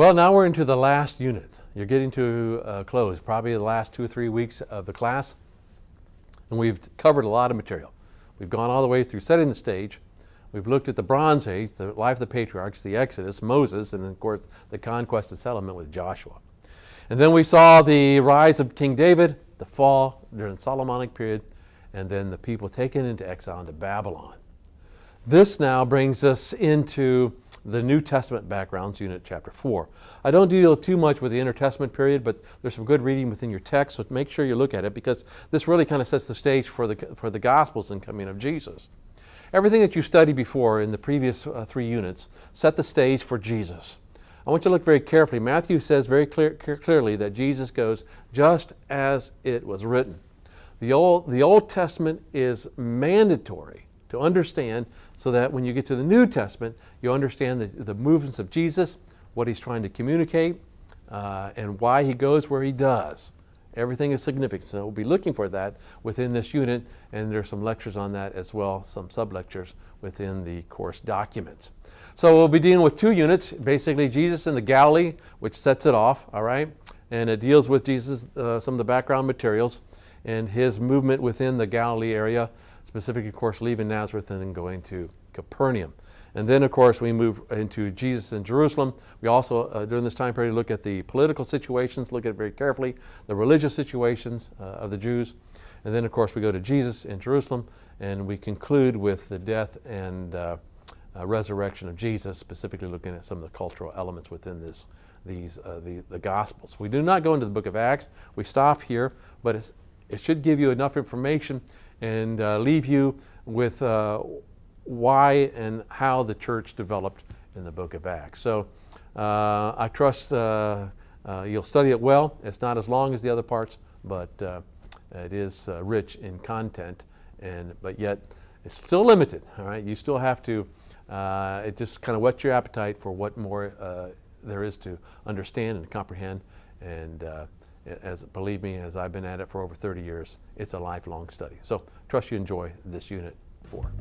Well, now we're into the last unit. You're getting to a close, probably the last 2 or 3 weeks of the class. And we've covered a lot of material. We've gone all the way through setting the stage. We've looked at the Bronze Age, the life of the patriarchs, the Exodus, Moses, and of course the conquest and settlement with Joshua. And then we saw the rise of King David, the fall during the Solomonic period, and then the people taken into exile into Babylon. This now brings us into the New Testament backgrounds, unit chapter 4. I don't deal too much with the intertestament period, but there's some good reading within your text, so make sure you look at it because this really kind of sets the stage for the Gospels and coming of Jesus. Everything that you studied before in the previous 3 units set the stage for Jesus. I want you to look very carefully. Matthew says very clearly that Jesus goes just as it was written. The Old Testament is mandatory to understand so that when you get to the New Testament, you understand the movements of Jesus, what he's trying to communicate, and why he goes where he does. Everything is significant. So we'll be looking for that within this unit, and there's some lectures on that as well, some sub-lectures within the course documents. So we'll be dealing with 2 units, basically Jesus in the Galilee, which sets it off, all right? And it deals with Jesus, some of the background materials, and his movement within the Galilee area, specifically, of course, leaving Nazareth and then going to Capernaum. And then, of course, we move into Jesus in Jerusalem. We also, during this time period, look at the political situations, look at it very carefully, the religious situations of the Jews. And then, of course, we go to Jesus in Jerusalem, and we conclude with the death and resurrection of Jesus, specifically looking at some of the cultural elements within the Gospels. We do not go into the book of Acts. We stop here, but it should give you enough information and leave you with why and how the church developed in the book of Acts. So I trust you'll study it well. It's not as long as the other parts, but it is rich in content, but yet it's still limited. All right, you still have to. It just kind of whets your appetite for what more there is to understand and comprehend. And believe me, as I've been at it for over 30 years, it's a lifelong study. So trust you enjoy this unit 4.